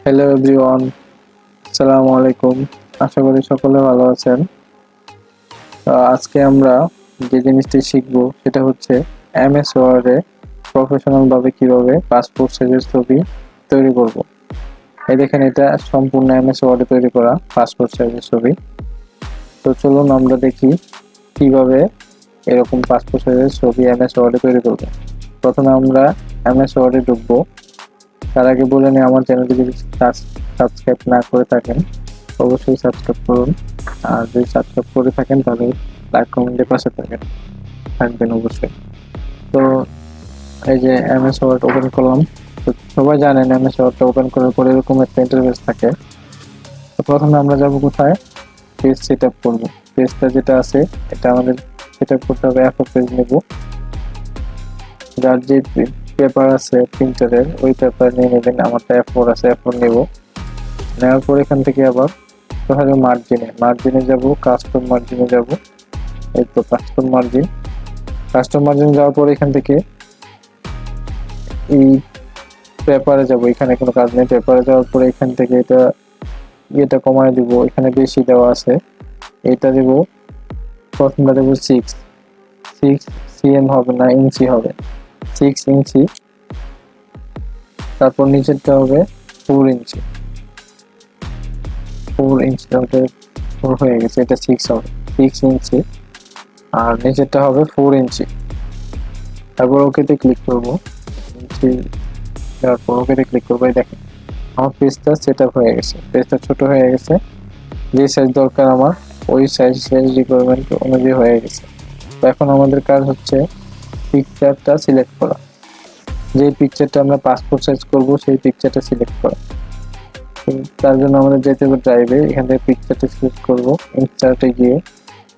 Hello everyone, আসসালামু আলাইকুম। আশা করি সকলে ভালো আছেন। আজকে আমরা যে জিনিসটি শিখব সেটা হচ্ছে এমএস ওয়ার্ডে প্রফেশনাল ভাবে কিভাবে পাসপোর্ট সাইজের ছবি তৈরি করব। এই দেখেন, এটা সম্পূর্ণ এমএস ওয়ার্ডে তৈরি করা পাসপোর্ট সাইজের ছবি। তো চলুন আমরা দেখি কিভাবে এরকম পাসপোর্ট সাইজের ছবি এমএস ওয়ার্ডে তৈরি করব। প্রথমে আমরা এমএস ওয়ার্ডে ঢুকবো। তার আগে বলে নিই, আমার চ্যানেলটি যদি সাবস্ক্রাইব না করে থাকেন অবশ্যই সাবস্ক্রাইব করুন। আর যদি সাবস্ক্রাইব করে থাকেন তাহলে লাইক কমেন্টের পাশে থাকবেন অবশ্যই। তো এই যে এমএস ওয়ার্ড ওপেন করলাম। তো সবাই জানেন এমএস ওয়ার্ডটা ওপেন করার পরে এরকম একটা ইন্টারফেস থাকে। তো প্রথমে আমরা যাব কোথায়, পেজ সেট আপ করবো। পেজটা যেটা আছে এটা আমাদের সেট আপ করতে হবে। এফ পেজ নেব, যার যে পেপার আছে প্রিন্টারের ওই পেপার নিয়ে নেবেন। আমারটা F4 আছে, F4 নেব। নেওয়ার পর এখান থেকে আবার তাহলে মার্জিনে যাব, কাস্টম মার্জিনে যাব। এই তো কাস্টম মার্জিন যাওয়ার পর এখান থেকে এই পেপারে যাব। এখানে কোনো কাজ নেই। পেপারে যাওয়ার পরে এখান থেকে এটা কমায় দিব। এখানে বেশি দেওয়া আছে, এটা দেব। প্রথমটা দেব 6 সিএম হবে না, ইঞ্চি হবে, 6 ইঞ্চি। তারপর নিচেরটা হবে 4 ইঞ্চি। 4 ইঞ্চি হবে, 4 হয়ে গেছে, এটা 6 হবে, 6 ইঞ্চি। আর নিচেরটা হবে 4 ইঞ্চি। তারপর ওকেতে ক্লিক করবো। ইঞ্চি দেওয়ার পর ওকেতে ক্লিক করবো। এই দেখেন আমার পেজটা সেট আপ হয়ে গেছে। পেজটা ছোট হয়ে গেছে, যে সাইজ দরকার আমার ওই সাইজ রিকোয়ারমেন্ট অনুযায়ী হয়ে গেছে। তো এখন আমাদের কাজ হচ্ছে পিকচারটা সিলেক্ট করা। যে পিকচারটা আমরা পাসপোর্ট সাইজ করব সেই পিকচারটা সিলেক্ট করা। তার জন্য আমাদের যেতে হবে ড্রাইভে। এখান থেকে পিকচারটা সিলেক্ট করবো। ইনসার্টে গিয়ে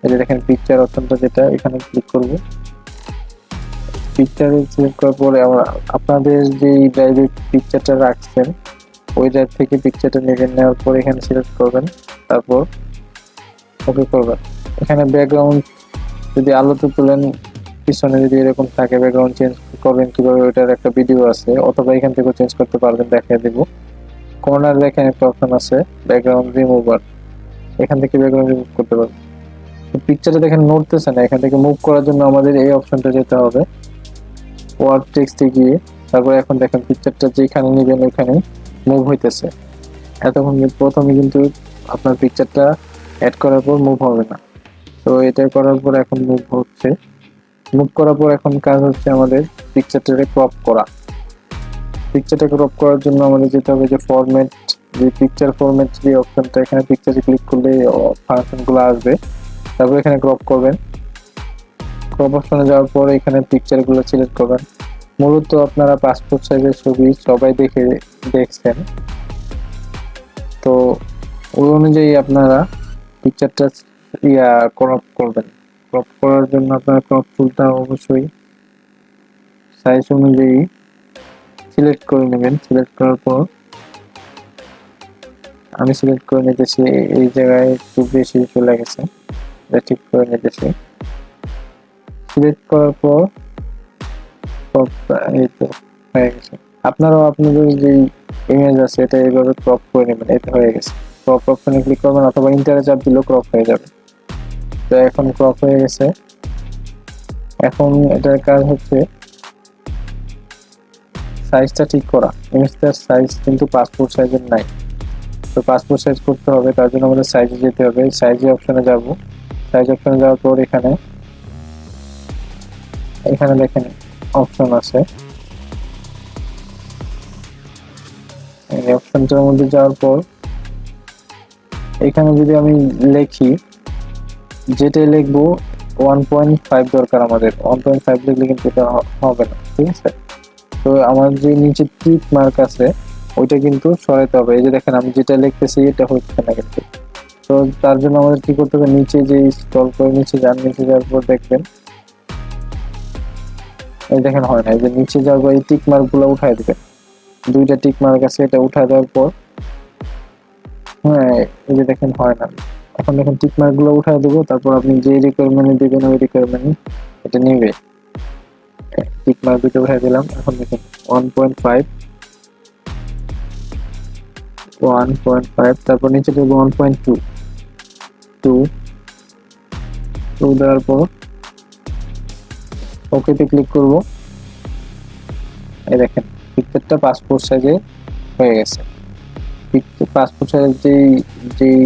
এই যে দেখেন পিকচার অপশনটা, যেটা এখানে ক্লিক করব। পিকচারে সিলেক্ট করার পরে আমরা আপনাদের যে ড্রাইভে পিকচারটা রাখছেন ওই ড্রাইভ থেকে পিকচারটা নেবেন। নেওয়ার পর এখানে সিলেক্ট করবেন, তারপর ওকে করবেন। এখানে ব্যাকগ্রাউন্ড যদি আলোতে তুলেন, পিছনে যদি এরকম থাকে ব্যাকগ্রাউন্ড চেঞ্জ করবেন কিভাবে ওটার একটা ভিডিও আছে, অথবা এখান থেকে চেঞ্জ করতে পারবেন, দেখিয়ে দেব। কর্নার দেখেন একটা অপশন আছে ব্যাকগ্রাউন্ড রিমুভার, এখান থেকে ব্যাকগ্রাউন্ড রিমুভ করতে পারবেন। পিকচারটা দেখেন নড়তেছে না, এখান থেকে মুভ করার জন্য আমাদের এই অপশনটা যেতে হবে, ওয়ার্ড টেক্সটে গিয়ে। তারপর এখন দেখেন পিকচারটা যেখানে নেবেন ওইখানে মুভ হইতেছে। এতক্ষণ প্রথমে কিন্তু আপনার পিকচারটা অ্যাড করার পর মুভ হবে না। তো এটা করার পর এখন মুভ হচ্ছে। মুভ করার পর এখন কাজ হচ্ছে আমাদের পিকচারটাকে ক্রপ করা। পিকচারটা ক্রপ করার জন্য আমাদের যেতে হবে যে ফরম্যাট, যে পিকচার ফরম্যাট যে অপশনটা, এখানে পিকচারে ক্লিক করলে ফাংশনগুলো আসবে। তারপর এখানে ক্রপ করবেন। ক্রপ অপশনে যাওয়ার পর এখানে পিকচারগুলো সিলেক্ট করবেন। মূলত আপনারা পাসপোর্ট সাইজের ছবি সবাই দেখছেন, তো ওই অনুযায়ী আপনারা পিকচারটা ক্রপ করবেন। ক্রপ করার জন্য আপনারা ক্রপ টুলটা অবশ্যই সাইজ অনুযায়ী সিলেক্ট করে নেবেন। সিলেক্ট করার পর আমি সিলেক্ট করে নিতেছি, এই জায়গায় একটু বেশি চলে গেছে, এটা ঠিক করে নিতেছি। সিলেক্ট করার পর এই তো হয়ে গেছে। আপনারাও আপনাদের যে ইমেজ আছে এটা এইভাবে ক্রপ করে নেবেন। এটা হয়ে গেছে। ক্রপ অপশনে ক্লিক করবেন অথবা ইন্টারে চাপ দিলেও ক্রপ হয়ে যাবে। তো এখন ক্রপ হয়ে গেছে। এখন এটার কাজ হচ্ছে সাইজটা ঠিক করা। ইমেজটার সাইজ কিন্তু পাসপোর্ট সাইজের নাই, তো পাসপোর্ট সাইজ করতে হবে। তার জন্য আমাদের সাইজে যেতে হবে। সাইজে অপশনে যাব। সাইজ অপশনে যাওয়ার পর এখানে দেখেন অপশন আছে। এই অপশনটার মধ্যে যাওয়ার পর এখানে যদি আমি লিখি, যেটাই লিখবো 1.5 দরকার আমাদের। 1.5 লিখলে কিন্তু এটা হবে না, ঠিক আছে? তো আমার যে নিচে টিক মার্ক আছে ওইটা কিন্তু সরাইতে হবে। এই যে দেখেন আমি যেটা লিখতেছি এটা হচ্ছে না কিন্তু। তো তার জন্য আমাদের কি করতে হবে, নিচে যে স্ক্রল করে নিচে যাওয়ার পর দেখবেন এই দেখেন হয় না। এই যে নিচে যাওয়ার পর এই টিক মার্ক গুলো উঠাই দিবেন। দুইটা টিক মার্ক আছে, এটা উঠায় দেওয়ার পর হ্যাঁ এই যে দেখেন হয় না। এখন দেখেন টিক মার্ক গুলো উঠায় দেবো। তারপর আপনি যে রিকোয়ারমেন্ট দিবেন ওই রিকোয়ারমেন্ট এটা নিবে। টিক মার্ক দুটো উঠাই দিলাম। এখন দেখেন 1.5 1.5, তারপর নিচে দেবো 1.2, 2 দেওয়ার পর ওকেতে ক্লিক করব। এই দেখেন পিকচারটা পাসপোর্ট সাইজে হয়ে গেছে। পাসপোর্ট সাইজের যেই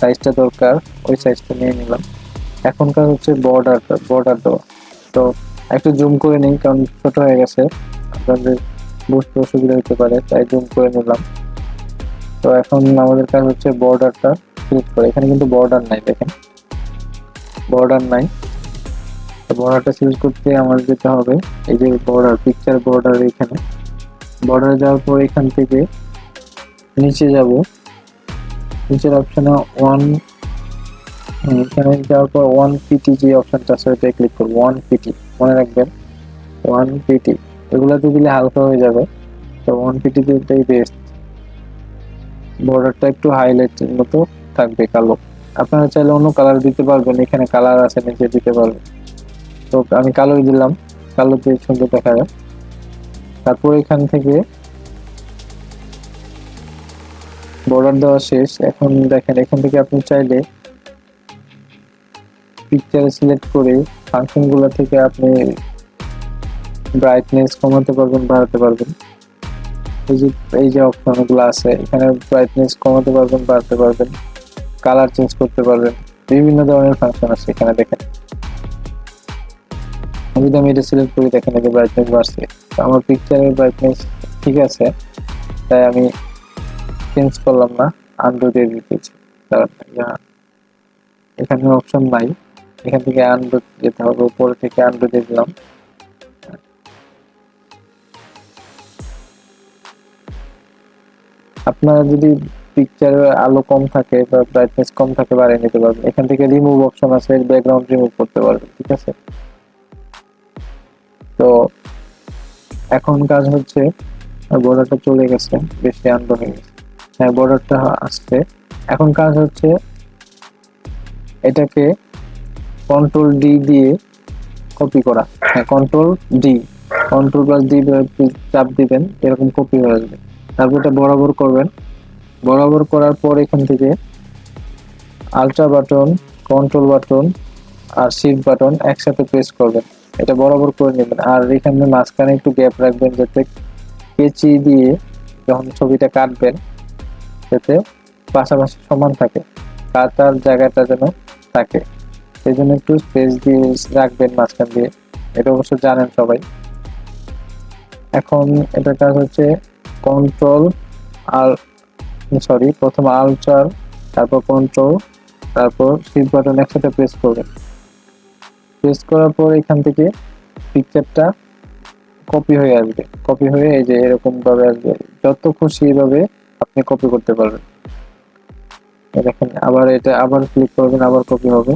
সাইজটা দরকার ওই সাইজটা নিয়ে নিলাম। এখনকার হচ্ছে বর্ডার দেওয়া। তো একটু জুম করে নিই, কারণ ছোট হয়ে গেছে, আপনাদের বুঝতে অসুবিধা হতে পারে, তাই জুম করে নিলাম। তো এখন আমাদের কাজ হচ্ছে বর্ডারটা সিলেক্ট করে। এখানে কিন্তু বর্ডার নাই, দেখেন বর্ডার নাই। তো বর্ডারটা সিলেক্ট করতে আমার যেতে হবে এই যে বর্ডার, পিকচার বর্ডার। এখানে বর্ডারে যাওয়ার পর এখান থেকে নিচে যাব, নিচের অপশনে এখানে যাওয়ার পর 1 পিটি যে অপশনটা আছে ওইটা ক্লিক করবো। 1 পিটি মনে রাখবেন, 1 পিটি। এগুলাতে দিলে হালকা হয়ে যাবে, তো 1 পিটি দিতেই বেস্ট। বর্ডারটা একটু হাইলাইটের মতো থাকবে, কালো। আপনারা চাইলে অন্য কালার দিতে পারবেন, এখানে কালার আছে, নিচে দিতে পারবেন। তো আমি কালোই দিলাম, কালোতে সুন্দর দেখা যায়। তারপর এখান থেকে বর্ডার দেওয়া শেষ। এখন দেখেন এখান থেকে আপনি চাইলে পিকচারে সিলেক্ট করে ফাংশন গুলো থেকে আপনি ব্রাইটনেস কমাতে পারবেন, বাড়াতে পারবেন। এই যে অপশন গুলো আছে, এখানে ব্রাইটনেস কমাতে পারবেন, বাড়াতে পারবেন, কালার চেঞ্জ করতে পারবেন, বিভিন্ন ধরনের ফাংশন আছে এখানে। দেখেন যদি আমি এটা সিলেক্ট করি, দেখেন এই যে ব্রাইটনেস বাড়ছে। তো আমার পিকচারের ব্রাইটনেস ঠিক আছে, তাই আমি চেঞ্জ করলাম না, আনডু দিয়ে দিতেছি। কারণ এখানে অপশন নাই, এখান থেকে আনডু যেতে হবে, উপরে থেকে আনডু দিয়ে দিলাম। আপনারা যদি পিকচারের আলো কম থাকে বা ব্রাইটনেস কম থাকে, বাড়িয়ে নিতে পারবেন। এখান থেকে রিমুভ অপশন আছে, ব্যাকগ্রাউন্ড রিমুভ করতে পারবেন, ঠিক আছে। তো এখন কাজ হচ্ছে, বর্ডারটা চলে গেছে, বেশি আনডু হয়ে গেছে। হ্যাঁ, বর্ডারটা আসছে। এখন কাজ হচ্ছে এটাকে কন্ট্রোল ডি দিয়ে কপি করা। হ্যাঁ, কন্ট্রোল+D চাপ দিবেন, এরকম কপি হয়ে আসবে। তারপর এটা বরাবর করবেন। বরাবর করার পর এখান থেকে আল্ট্রা বাটন, কন্ট্রোল বাটন আর শিফট বাটন একসাথে প্রেস করবেন। এটা বরাবর করে নেবেন। আর এখানে মাঝখানে একটু গ্যাপ রাখবেন, যাতে কেচি দিয়ে যখন ছবিটা কাটবেন যাতে পাশাপাশি সমান থাকে, কাটার জায়গাটা যেন থাকে, সেই জন্য একটু স্পেস দিয়ে রাখবেন মাঝখান দিয়ে। এটা অবশ্য জানেন সবাই। এখন এটার কাজ হচ্ছে কন্ট্রোল আর প্রথম আল্ট্রা, তারপর কন্ট্রোল, তারপর শিফট বাটন একসাথে প্রেস করবেন। প্রেস করার পর এখান থেকে পিকচারটা কপি হয়ে আসবে, কপি হয়ে এই যে এরকম ভাবে আসবে। যত খুশি এইভাবে আপনি কপি করতে পারবেন। দেখেন আবার এটা আবার ক্লিক করবেন, আবার কপি হবে।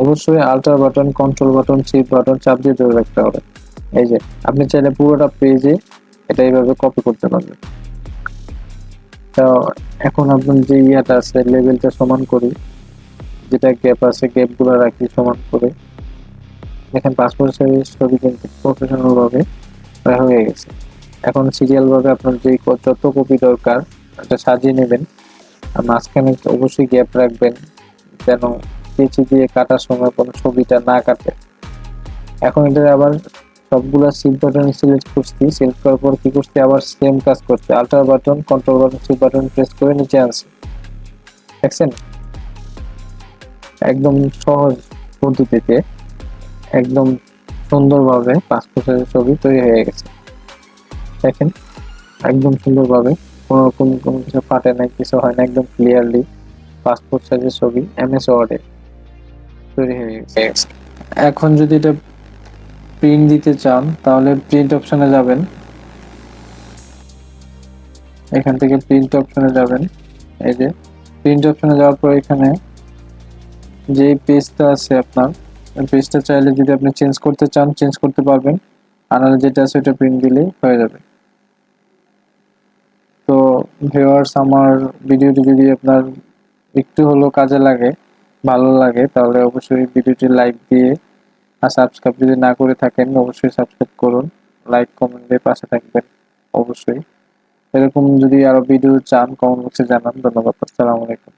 অবশ্যই ultra button, control button, shift button চাপ দিয়ে ধরে রাখতে হবে। এই যে আপনি চাইলে পুরোটা পেজে এটা এইভাবে কপি করতে পারবেন। তো এখন আপনার যে ইয়াটা আছে, লেভেলটা সমান করি, যেটা গ্যাপ আছে গ্যাপ গুলো রাখি সমান করে। দেখেন পাসপোর্ট সাইজ ছবি কিন্তু প্রফেশনাল ভাবে হয়ে গেছে। এখন সিরিয়াল ভাবে আপনার যে যত কপি দরকার এটা সাজিয়ে নেবেন। আর মাঝখানে অবশ্যই গ্যাপ রাখবেন, যেন কেচি দিয়ে কাটার সময় কোনো ছবিটা না কাটে। এখন এটা আবার সবগুলা শিফট বাটন সিলেক্ট করছি, সিলেক্ট করার পর কি করছি, আবার সেম কাজ করতে ultra button, control button, shift button press করে নিচে আনছি। দেখছেন একদম সহজ পদ্ধতিতে একদম সুন্দরভাবে পাসপোর্ট সাইজের ছবি তৈরি হয়ে গেছে। দেখেন একদম সুন্দরভাবে, কোনো রকম কোনো কিছু ফাটে নাই, কিছু হয় না, একদম ক্লিয়ারলি পাসপোর্ট সাইজের ছবি এমএস ওয়ার্ডে তৈরি হয়ে গেছে। এখন যদি এটা প্রিন্ট দিতে চান তাহলে প্রিন্ট অপশনে যাবেন। এখান থেকে প্রিন্ট অপশনে যাবেন। এই যে প্রিন্ট অপশনে যাওয়ার পর এখানে যে পেজটা আছে আপনার, পেজটা চাইলে যদি আপনি চেঞ্জ করতে চান চেঞ্জ করতে পারবেন, আর নাহলে যেটা আছে ওটা প্রিন্ট দিলেই হয়ে যাবে। তো ভিউয়ার্স, আমার ভিডিওটি যদি আপনার একটু হলেও কাজে লাগে, ভালো লাগে, তাহলে অবশ্যই ভিডিওটি লাইক দিয়ে, আর সাবস্ক্রাইব যদি না করে থাকেন অবশ্যই সাবস্ক্রাইব করুন, লাইক কমেন্ট দিয়ে পাশে থাকবেন অবশ্যই। এরকম যদি আরো ভিডিও চান কমেন্ট বক্সে জানান। ধন্যবাদ। আসসালামু আলাইকুম।